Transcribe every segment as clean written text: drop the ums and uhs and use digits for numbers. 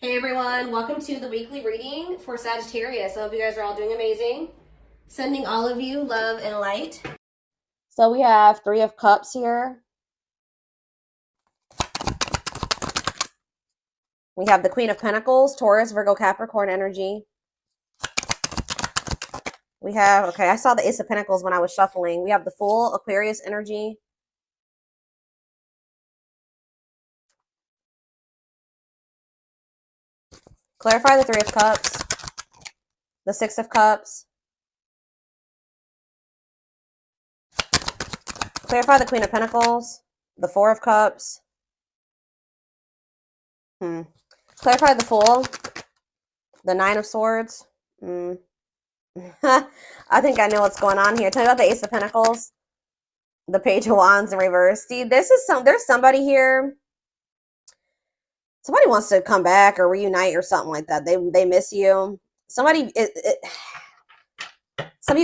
Hey everyone, welcome to the weekly reading for Sagittarius. I hope you guys are all doing amazing. Sending all of you love and light. So we have Three of Cups here. We have the Queen of Pentacles, Taurus, Virgo, Capricorn energy. We have, okay, I saw the Ace of Pentacles when I was shuffling. We have the Fool, Aquarius energy. Clarify the Three of Cups, the Six of Cups. Clarify the Queen of Pentacles, the Four of Cups. Clarify the Fool, the Nine of Swords. I think I know what's going on here. Tell me about the Ace of Pentacles, the Page of Wands in reverse. See, there's somebody here. Somebody wants to come back or reunite or something like that. They miss you. Some of you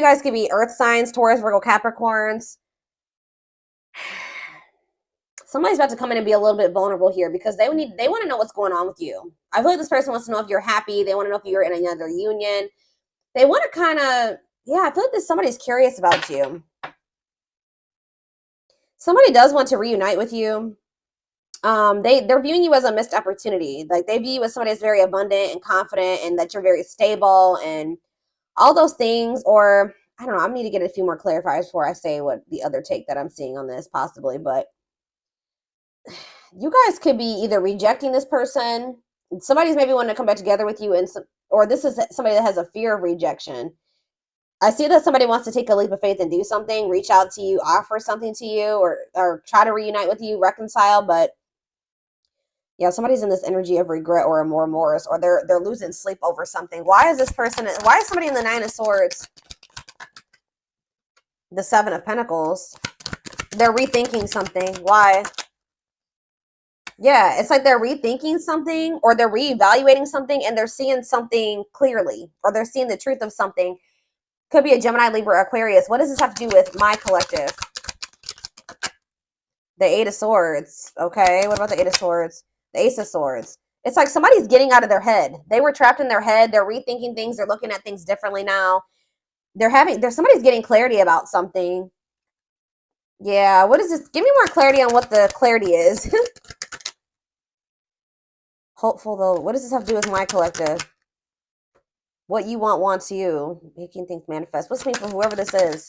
guys could be earth signs, Taurus, Virgo, Capricorns. Somebody's about to come in and be a little bit vulnerable here because they want to know what's going on with you. I feel like this person wants to know if you're happy. They want to know if you're in another union. They want to kind of, yeah, I feel like somebody's curious about you. Somebody does want to reunite with you. They're viewing you as a missed opportunity. Like they view you as somebody that's very abundant and confident and that you're very stable and all those things. Or I don't know, I need to get a few more clarifiers before I say what the other take that I'm seeing on this possibly. But you guys could be either rejecting this person. Somebody's maybe wanting to come back together with you, or this is somebody that has a fear of rejection. I see that somebody wants to take a leap of faith and do something, reach out to you, offer something to you, or try to reunite with you, reconcile. But yeah, somebody's in this energy of regret or remorse, or they're losing sleep over something. Why is somebody in the Nine of Swords? The Seven of Pentacles. They're rethinking something. Why? Yeah, it's like they're rethinking something or they're reevaluating something and they're seeing something clearly or they're seeing the truth of something. Could be a Gemini, Libra, Aquarius. What does this have to do with my collective? The Eight of Swords. Okay, what about the Eight of Swords? The Ace of Swords. It's like somebody's getting out of their head. They were trapped in their head. They're rethinking things. They're looking at things differently now. Somebody's getting clarity about something. Yeah, what is this? Give me more clarity on what the clarity is. Hopeful though. What does this have to do with my collective? What you want wants you. Making things manifest. What's mean for whoever this is?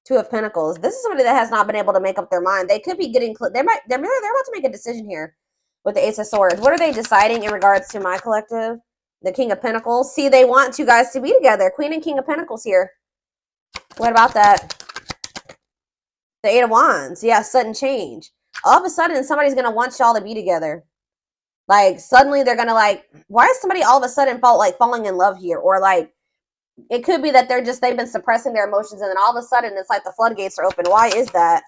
Two of Pentacles. This is somebody that has not been able to make up their mind. They could be getting. They're about to make a decision here with the Ace of Swords. What are they deciding in regards to my collective? The King of Pentacles. See, they want you guys to be together. Queen and King of Pentacles here. What about that? The Eight of Wands. Yeah, sudden change. All of a sudden, somebody's gonna want y'all to be together. Like suddenly they're gonna like, why is somebody all of a sudden falling in love here? Or like it could be that they've been suppressing their emotions and then all of a sudden it's like the floodgates are open. Why is that?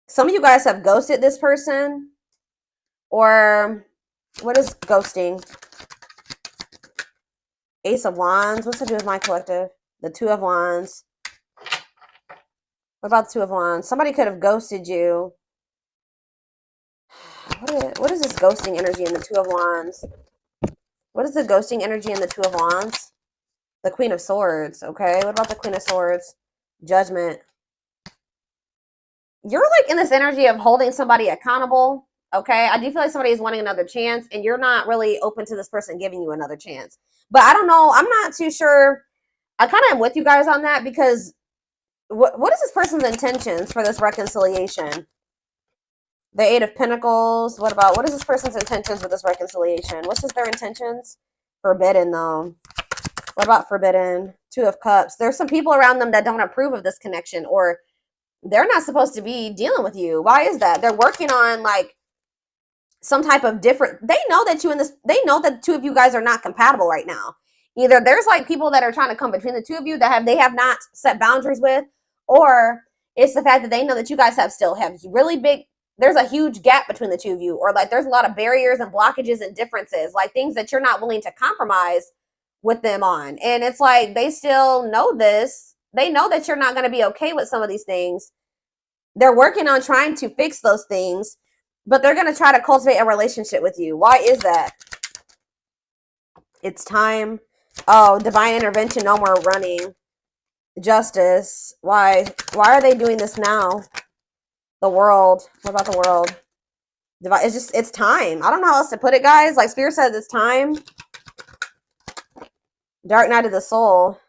Some of you guys have ghosted this person. Or what is ghosting? Ace of Wands. What's to do with my collective? The Two of Wands. What about the Two of Wands? Somebody could have ghosted you. What is this ghosting energy in the Two of Wands? What is the ghosting energy in the Two of Wands? The Queen of Swords. Okay, what about the Queen of Swords? Judgment. You're like in this energy of holding somebody accountable. Okay, I do feel like somebody is wanting another chance and you're not really open to this person giving you another chance. But I don't know. I'm not too sure. I kind of am with you guys on that because what is this person's intentions for this reconciliation? The Eight of Pentacles. What is this person's intentions with this reconciliation? What's their intentions? Forbidden, though. What about forbidden? Two of Cups. There's some people around them that don't approve of this connection, or they're not supposed to be dealing with you. Why is that? They're working on like some type of different. They know that they know that the two of you guys are not compatible right now. Either there's like people that are trying to come between the two of you that they have not set boundaries with, or it's the fact that they know that you guys still have really big. There's a huge gap between the two of you, or like there's a lot of barriers and blockages and differences, like things that you're not willing to compromise with them on. And it's like they still know this. They know that you're not going to be okay with some of these things. They're working on trying to fix those things. But they're going to try to cultivate a relationship with you. Why is that? It's time. Oh, divine intervention. No more running. Justice. Why? Why are they doing this now? The world. What about the world? It's just, it's time. I don't know how else to put it, guys. Like Spirit says, it's time. Dark Night of the Soul.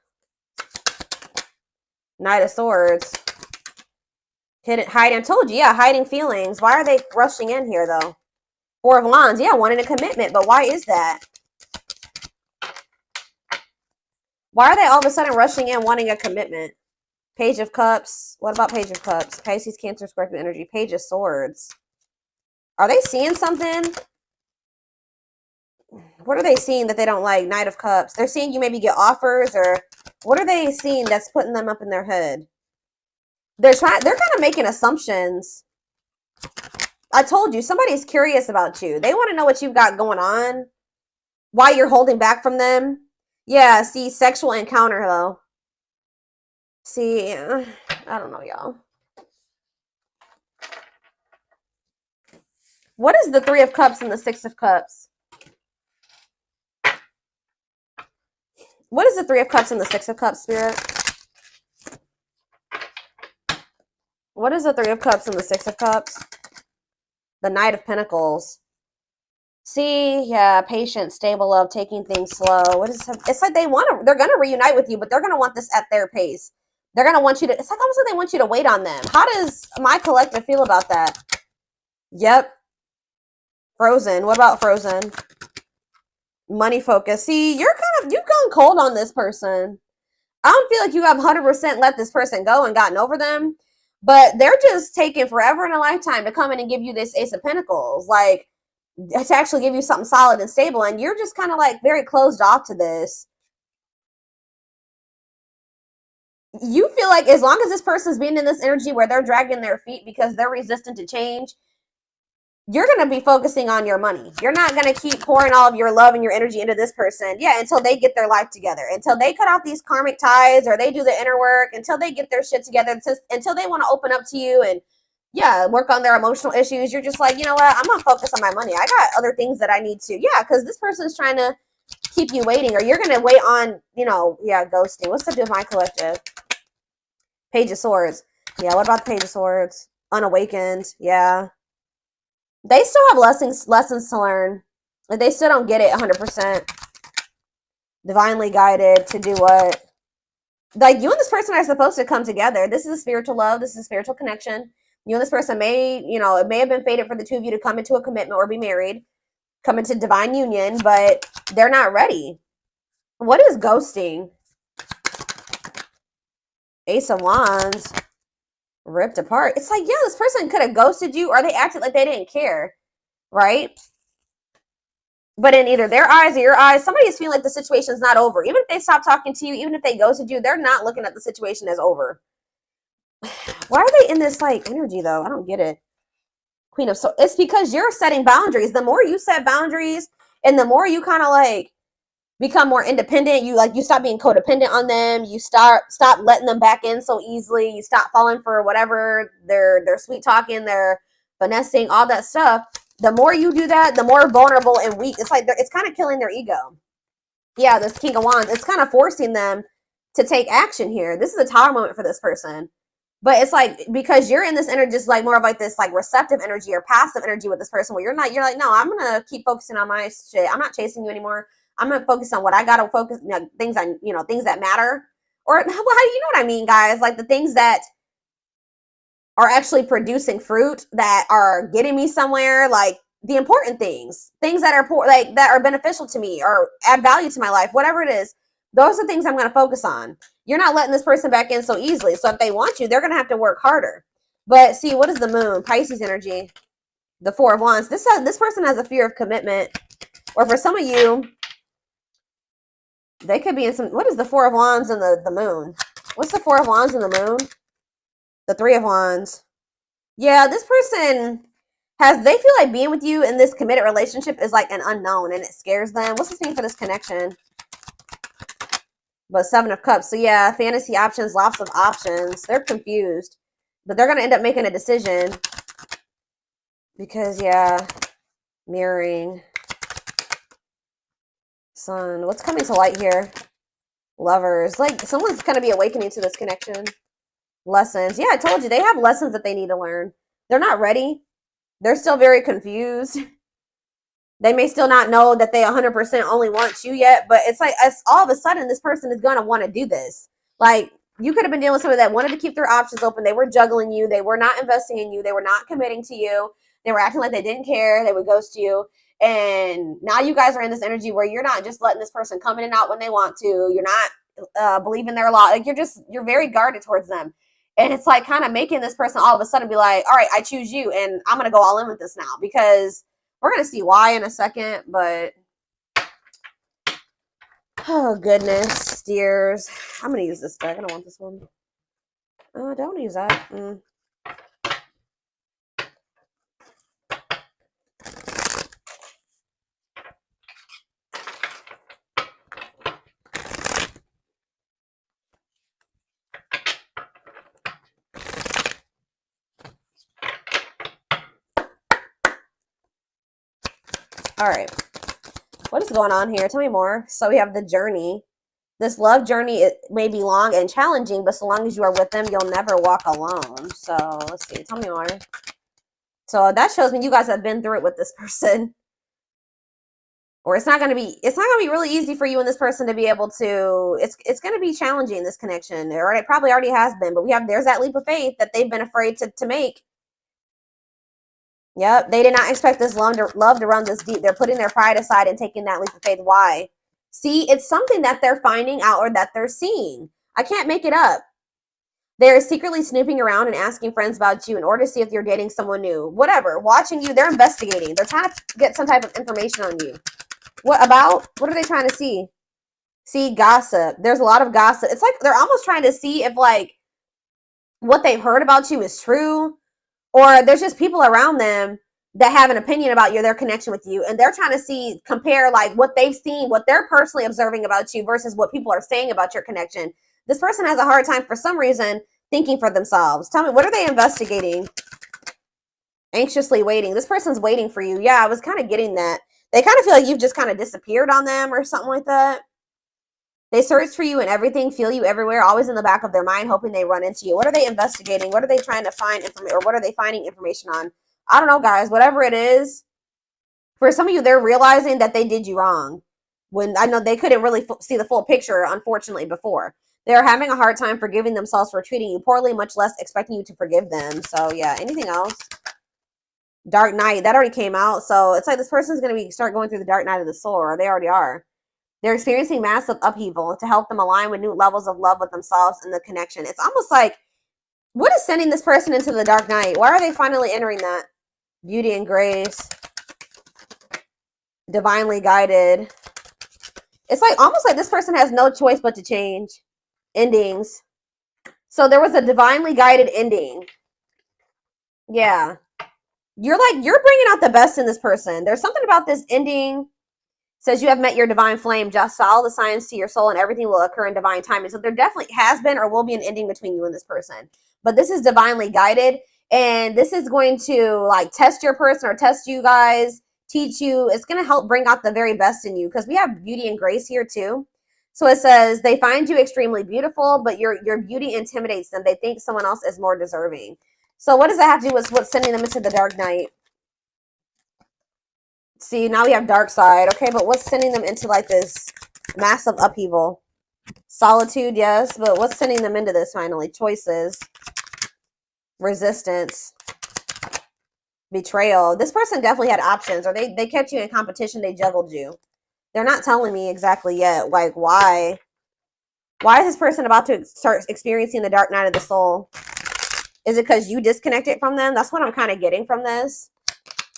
Knight of Swords. Hiding. I told you, yeah, hiding feelings. Why are they rushing in here, though? Four of Wands. Yeah, wanting a commitment. But why is that? Why are they all of a sudden rushing in wanting a commitment? Page of Cups. What about Page of Cups? Pisces, Cancer, Scorpio energy. Page of Swords. Are they seeing something? What are they seeing that they don't like? Knight of Cups. They're seeing you maybe get offers, or what are they seeing that's putting them up in their head? They're kind of making assumptions. I told you, somebody's curious about you. They want to know what you've got going on. Why you're holding back from them. Yeah, see, sexual encounter, though. See, I don't know, y'all. What is the Three of Cups and the Six of Cups? What is the Three of Cups and the Six of Cups, Spirit? What is the Three of Cups and the Six of Cups? The Knight of Pentacles. See, yeah, patient, stable love, taking things slow. What is it? It's like they're going to reunite with you, but they're going to want this at their pace. They're going to want you to, it's like almost like they want you to wait on them. How does my collective feel about that? Yep. Frozen. What about Frozen? Money focus. See, you've gone cold on this person. I don't feel like you have 100% let this person go and gotten over them, but they're just taking forever and a lifetime to come in and give you this Ace of Pentacles, like to actually give you something solid and stable, and you're just kind of like very closed off to this. You feel like as long as this person's being in this energy where they're dragging their feet because they're resistant to change, you're going to be focusing on your money. You're not going to keep pouring all of your love and your energy into this person. Yeah, until they get their life together. Until they cut off these karmic ties or they do the inner work. Until they get their shit together. Until they want to open up to you and, yeah, work on their emotional issues. You're just like, you know what? I'm going to focus on my money. I got other things that I need to. Yeah, because this person's trying to keep you waiting. Or you're going to wait on, you know, yeah, ghosting. What's up with my collective? Page of Swords. Yeah, what about the Page of Swords? Unawakened. Yeah. They still have lessons to learn. They still don't get it 100%. Divinely guided to do what? Like, you and this person are supposed to come together. This is a spiritual love. This is a spiritual connection. You and this person may, you know, it may have been fated for the two of you to come into a commitment or be married. Come into divine union, but they're not ready. What is ghosting? Ace of Wands. Ripped apart. It's like, yeah, this person could have ghosted you, or they acted like they didn't care, right? But in either their eyes or your eyes, somebody is feeling like the situation's not over. Even if they stop talking to you, even if they ghosted you, they're not looking at the situation as over. Why are they in this like energy though? I don't get it. Queen of Swords. It's because you're setting boundaries. The more you set boundaries and the more you kind of like become more independent, you stop being codependent on them, you stop letting them back in so easily, you stop falling for whatever they're sweet talking, they're finessing, all that stuff. The more you do that, the more vulnerable and weak. It's like it's kind of killing their ego. Yeah, this King of Wands, it's kind of forcing them to take action here. This is a Tower moment for this person. But it's like, because you're in this energy, just like more of like this like receptive energy or passive energy with this person where you're like, no, I'm gonna keep focusing on my shit. I'm not chasing you anymore. I'm gonna focus on what I gotta focus, you know, things that matter. Or how do you know what I mean, guys? Like the things that are actually producing fruit, that are getting me somewhere, like the important things that are that are beneficial to me or add value to my life, whatever it is. Those are things I'm gonna focus on. You're not letting this person back in so easily. So if they want you, they're gonna have to work harder. But see, what is the moon? Pisces energy. The Four of Wands. This person has a fear of commitment. Or for some of you, they could be in some, what is the Four of Wands and the moon? What's the Four of Wands and the moon? The Three of Wands. Yeah, this person they feel like being with you in this committed relationship is like an unknown and it scares them. What's this mean for this connection? But Seven of Cups. So yeah, fantasy options, lots of options. They're confused. But they're going to end up making a decision. Because, yeah, mirroring. Sun. What's coming to light here? Lovers. Like, someone's going to be awakening to this connection. Lessons. Yeah, I told you. They have lessons that they need to learn. They're not ready. They're still very confused. They may still not know that they 100% only want you yet, but it's like all of a sudden this person is going to want to do this. Like, you could have been dealing with somebody that wanted to keep their options open. They were juggling you. They were not investing in you. They were not committing to you. They were acting like they didn't care. They would ghost you. And now you guys are in this energy where you're not just letting this person come in and out when they want to. You're not believing their law. Like, you're very guarded towards them. And it's like kind of making this person all of a sudden be like, all right, I choose you. And I'm going to go all in with this now, because we're going to see why in a second. But, oh, goodness, dears. I'm going to use this deck. I don't want this one. I don't want to use that. All right. What is going on here? Tell me more. So we have the journey. This love journey, it may be long and challenging, but so long as you are with them, you'll never walk alone. So let's see. Tell me more. So that shows me you guys have been through it with this person. Or it's not going to be really easy for you and this person to be able to, it's going to be challenging, this connection. Or it probably already has been, but there's that leap of faith that they've been afraid to make. Yep, they did not expect this love to run this deep. They're putting their pride aside and taking that leap of faith. Why? See, it's something that they're finding out or that they're seeing. I can't make it up. They're secretly snooping around and asking friends about you in order to see if you're dating someone new. Whatever, watching you, they're investigating. They're trying to get some type of information on you. What about? What are they trying to see? See, gossip. There's a lot of gossip. It's like they're almost trying to see if, like, what they've heard about you is true. Or there's just people around them that have an opinion about their connection with you. And they're trying to compare like what they've seen, what they're personally observing about you versus what people are saying about your connection. This person has a hard time for some reason thinking for themselves. Tell me, what are they investigating? Anxiously waiting. This person's waiting for you. Yeah, I was kind of getting that. They kind of feel like you've just kind of disappeared on them or something like that. They search for you and everything, feel you everywhere, always in the back of their mind, hoping they run into you. What are they investigating? What are they trying to find information, or what are they finding information on? I don't know, guys. Whatever it is, for some of you, they're realizing that they did you wrong. When I know they couldn't really see the full picture, unfortunately, before. They're having a hard time forgiving themselves for treating you poorly, much less expecting you to forgive them. So, yeah, anything else? Dark night, that already came out. So, it's like this person's going to start going through the dark night of the soul, or they already are. They're experiencing massive upheaval to help them align with new levels of love with themselves and the connection. It's almost like, what is sending this person into the dark night? Why are they finally entering that? Beauty and grace. Divinely guided. It's like almost like this person has no choice but to change. Endings. So there was a divinely guided ending. Yeah. You're bringing out the best in this person. There's something about this ending. Says you have met your divine flame. Just follow the signs to your soul and everything will occur in divine timing. So there definitely has been or will be an ending between you and this person. But this is divinely guided. And this is going to like test your person or test you guys, teach you. It's going to help bring out the very best in you, because we have beauty and grace here too. So it says they find you extremely beautiful, but your beauty intimidates them. They think someone else is more deserving. So what does that have to do with what's sending them into the dark night? See, now we have dark side. Okay, but what's sending them into like this massive upheaval? Solitude, yes, but what's sending them into this finally? Choices. Resistance. Betrayal. This person definitely had options, or they kept you in competition. They juggled you. They're not telling me exactly yet, like, why. Why is this person about to start experiencing the dark night of the soul? Is it because you disconnected from them? That's what I'm kind of getting from this.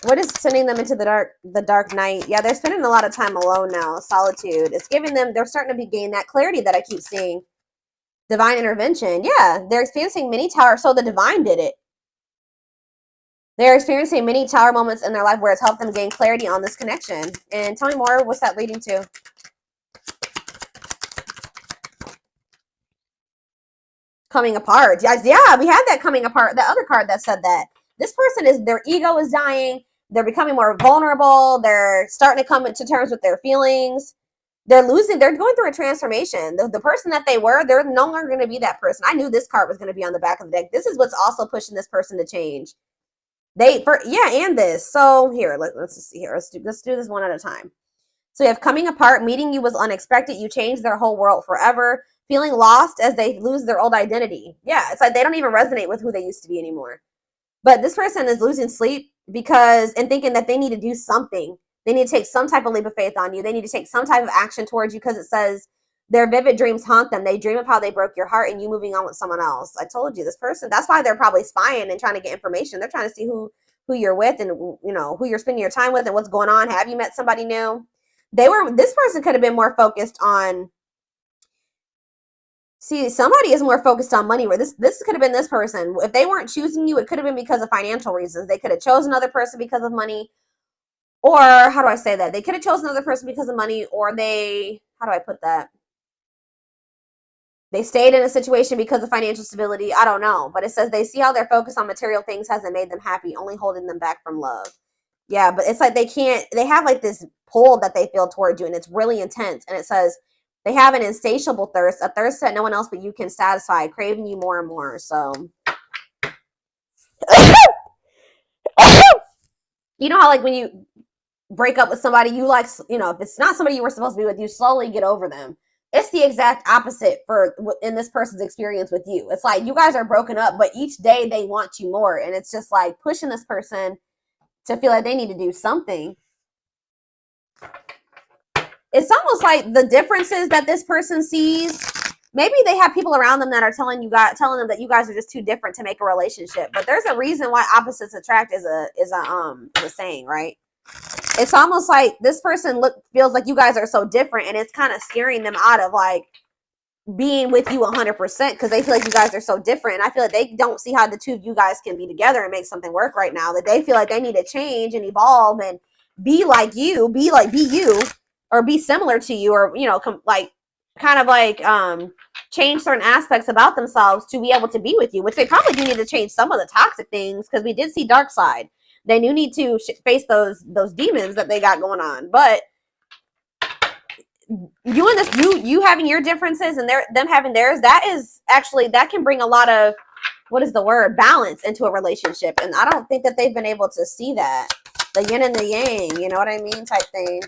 What is sending them into the dark night? Yeah, they're spending a lot of time alone now. Solitude. It's giving them, they're starting to gain that clarity that I keep seeing. Divine intervention. Yeah, they're experiencing many tower. So the divine did it. They're experiencing many tower moments in their life where it's helped them gain clarity on this connection. And tell me more. What's that leading to? Coming apart. Yeah, we had that coming apart. The other card that said that. this person is, their ego is dying. They're becoming more vulnerable. They're starting to come to terms with their feelings. They're going through a transformation. The person that they were, they're no longer going to be that person. I knew this card was going to be on the back of the deck. This is what's also pushing this person to change. And this. So here, let's just see here. Let's do this one at a time. So you have coming apart, meeting you was unexpected. You changed their whole world forever. Feeling lost as they lose their old identity. Yeah, it's like they don't even resonate with who they used to be anymore. But this person is losing sleep and thinking that they need to do something. They need to take some type of leap of faith on you. They need to take some type of action towards you, because it says their vivid dreams haunt them. They dream of how they broke your heart and you moving on with someone else. I told you, this person, that's why they're probably spying and trying to get information. They're trying to see who you're with and, you know, who you're spending your time with and what's going on. Have you met somebody new? This person could have been more focused on, somebody is more focused on money, where this could have been this person. If they weren't choosing you, it could have been because of financial reasons. They could have chosen another person because of money. Or how do I say that? They could have chosen another person because of money, or how do I put that? They stayed in a situation because of financial stability. I don't know. But it says they see how their focus on material things hasn't made them happy, only holding them back from love. Yeah, but it's like they have like this pull that they feel towards you, and it's really intense. And it says they have an insatiable thirst, a thirst that no one else but you can satisfy, craving you more and more. So, you know how like when you break up with somebody, you like, you know, if it's not somebody you were supposed to be with, you slowly get over them. It's the exact opposite in this person's experience with you. It's like you guys are broken up, but each day they want you more. And it's just like pushing this person to feel like they need to do something. It's almost like the differences that this person sees, maybe they have people around them that are telling them that you guys are just too different to make a relationship. But there's a reason why opposites attract is a saying, right? It's almost like this person feels like you guys are so different, and it's kind of scaring them out of like being with you 100%, because they feel like you guys are so different. And I feel like they don't see how the two of you guys can be together and make something work right now. That they feel like they need to change and evolve and be like you, be you, or be similar to you, or, you know, change certain aspects about themselves to be able to be with you, which they probably do need to change some of the toxic things, because we did see dark side. They do need to face those demons that they got going on. But you having your differences and them having theirs, that can bring a lot of, balance into a relationship. And I don't think that they've been able to see that. The yin and the yang, you know what I mean, type thing.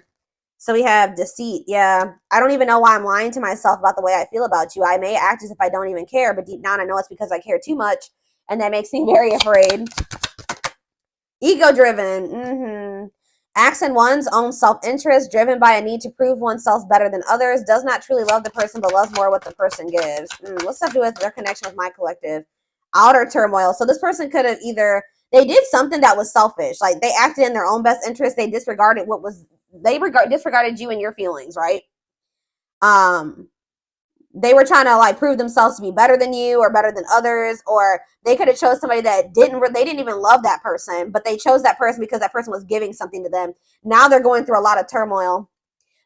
So we have deceit. Yeah, I don't even know why I'm lying to myself about the way I feel about you. I may act as if I don't even care, but deep down I know it's because I care too much, and that makes me very afraid. Ego-driven. Acts in one's own self-interest, driven by a need to prove oneself better than others, does not truly love the person, but loves more what the person gives. What's that do with their connection with my collective? Outer turmoil. So this person could have they did something that was selfish. Like they acted in their own best interest. They disregarded disregarded you and your feelings, right? They were trying to like prove themselves to be better than you or better than others, or they could have chose somebody that they didn't even love that person, but they chose that person because that person was giving something to them. Now they're going through a lot of turmoil.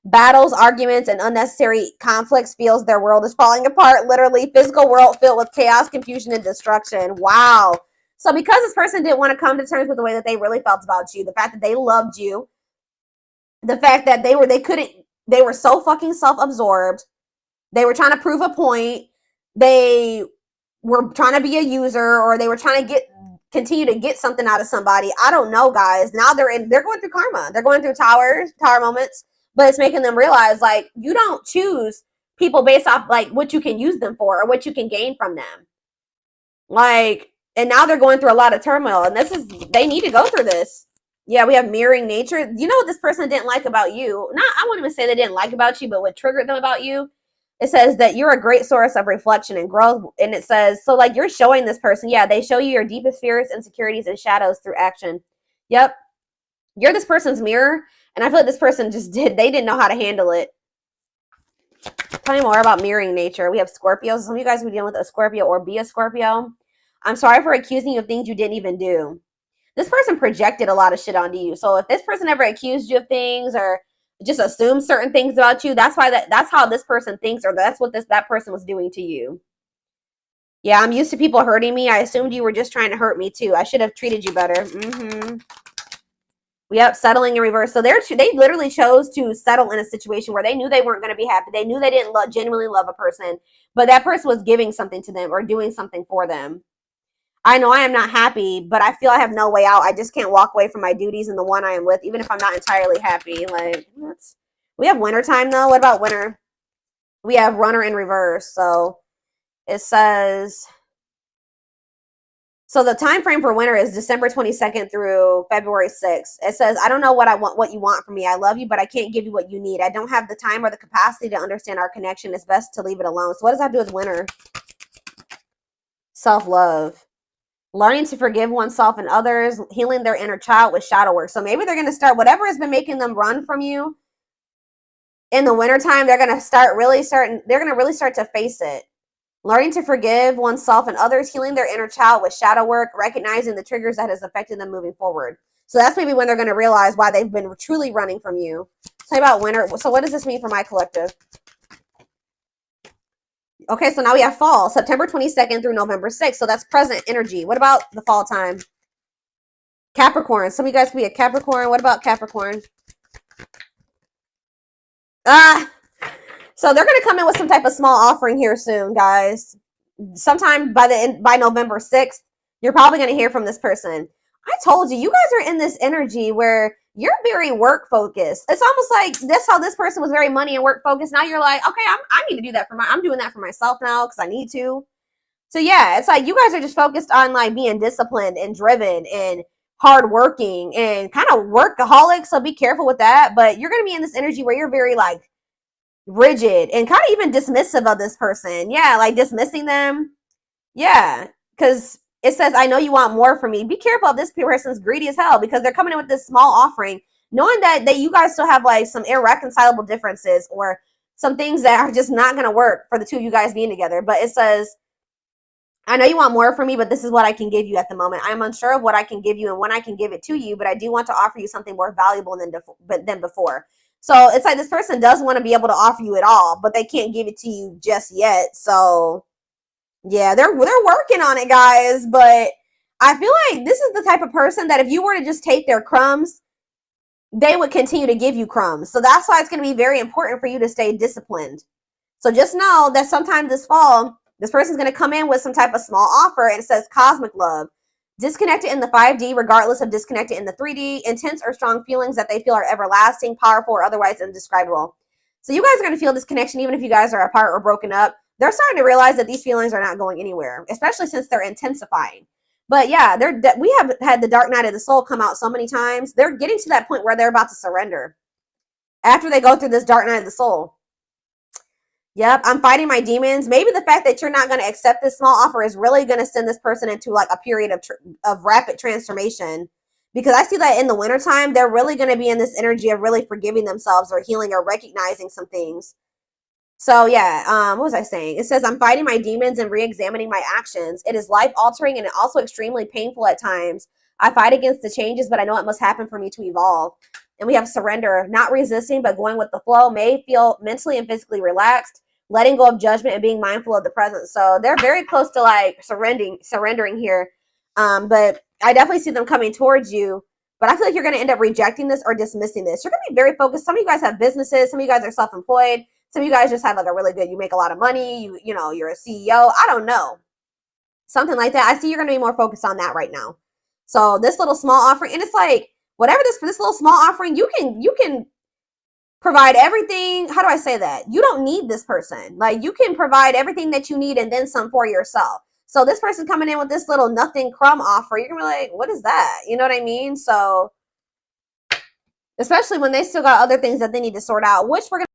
Battles, arguments, and unnecessary conflicts feels their world is falling apart. Literally, physical world filled with chaos, confusion, and destruction. Wow. So because this person didn't want to come to terms with the way that they really felt about you, the fact that they loved you, the fact that they were so fucking self-absorbed. They were trying to prove a point. They were trying to be a user, or they were trying to continue to get something out of somebody. I don't know, guys. Now they're going through karma. They're going through tower moments, but it's making them realize like you don't choose people based off like what you can use them for or what you can gain from them. Like, and now they're going through a lot of turmoil, and they need to go through this. Yeah, we have mirroring nature. You know what this person didn't like about you? I wouldn't even say they didn't like about you, but what triggered them about you? It says that you're a great source of reflection and growth. And it says, so like you're showing this person, yeah, they show you your deepest fears, insecurities, and shadows through action. Yep. You're this person's mirror. And I feel like this person they didn't know how to handle it. Tell me more about mirroring nature. We have Scorpios. Some of you guys who are dealing with a Scorpio or be a Scorpio. I'm sorry for accusing you of things you didn't even do. This person projected a lot of shit onto you. So if this person ever accused you of things or just assume certain things about you, that's how this person thinks, or that's what that person was doing to you. Yeah, I'm used to people hurting me. I assumed you were just trying to hurt me too. I should have treated you better. Yep, settling in reverse. So they literally chose to settle in a situation where they knew they weren't going to be happy. They knew they didn't genuinely love a person, but that person was giving something to them or doing something for them. I know I am not happy, but I feel I have no way out. I just can't walk away from my duties and the one I am with, even if I'm not entirely happy. Like, we have winter time though. What about winter? We have runner in reverse. So it says, so the time frame for winter is December 22nd through February 6th. It says, I don't know what you want from me. I love you, but I can't give you what you need. I don't have the time or the capacity to understand our connection. It's best to leave it alone. So what does that do with winter? Self-love. Learning to forgive oneself and others, healing their inner child with shadow work. So maybe they're going to start, whatever has been making them run from you in the wintertime, they're going to really start to face it. Learning to forgive oneself and others, healing their inner child with shadow work, recognizing the triggers that has affected them moving forward. So that's maybe when they're going to realize why they've been truly running from you. Tell me about winter. So what does this mean for my collective? Okay, so now we have fall, September 22nd through November 6th. So that's present energy. What about the fall time? Capricorn. Some of you guys could be a Capricorn. What about Capricorn? So they're going to come in with some type of small offering here soon, guys. Sometime by November 6th, you're probably going to hear from this person. I told you, you guys are in this energy where you're very work focused. It's almost like that's how this person was very money and work focused. Now you're like, okay, I need to do that I'm doing that for myself now because I need to. So yeah, it's like you guys are just focused on like being disciplined and driven and hardworking and kind of workaholic. So be careful with that. But you're going to be in this energy where you're very like rigid and kind of even dismissive of this person. Yeah, like dismissing them. Yeah, because it says, I know you want more from me. Be careful if this person's greedy as hell because they're coming in with this small offering, knowing that you guys still have like some irreconcilable differences or some things that are just not going to work for the two of you guys being together. But it says, I know you want more from me, but this is what I can give you at the moment. I'm unsure of what I can give you and when I can give it to you, but I do want to offer you something more valuable than before. So it's like this person does want to be able to offer you it all, but they can't give it to you just yet. So yeah, they're working on it, guys. But I feel like this is the type of person that if you were to just take their crumbs, they would continue to give you crumbs. So that's why it's going to be very important for you to stay disciplined. So just know that sometime this fall, this person's going to come in with some type of small offer and it says cosmic love. Disconnected in the 5D, regardless of disconnected in the 3D, intense or strong feelings that they feel are everlasting, powerful, or otherwise indescribable. So you guys are going to feel this connection even if you guys are apart or broken up. They're starting to realize that these feelings are not going anywhere, especially since they're intensifying. But yeah, we have had the dark night of the soul come out so many times. They're getting to that point where they're about to surrender after they go through this dark night of the soul. Yep, I'm fighting my demons. Maybe the fact that you're not going to accept this small offer is really going to send this person into like a period of rapid transformation. Because I see that in the wintertime, they're really going to be in this energy of really forgiving themselves or healing or recognizing some things. So yeah, what was I saying? It says, I'm fighting my demons and re-examining my actions. It is life-altering and also extremely painful at times. I fight against the changes, but I know it must happen for me to evolve. And we have surrender, not resisting, but going with the flow, may feel mentally and physically relaxed, letting go of judgment and being mindful of the present. So they're very close to like surrendering here. But I definitely see them coming towards you. But I feel like you're going to end up rejecting this or dismissing this. You're going to be very focused. Some of you guys have businesses. Some of you guys are self-employed. Some of you guys just have like a really good, you make a lot of money. You know, you're a CEO. I don't know. Something like that. I see you're going to be more focused on that right now. So this little small offering, and it's like, whatever this little small offering, you can provide everything. How do I say that? You don't need this person. Like you can provide everything that you need and then some for yourself. So this person coming in with this little nothing crumb offer, you're gonna be like, what is that? You know what I mean? So especially when they still got other things that they need to sort out, which we're gonna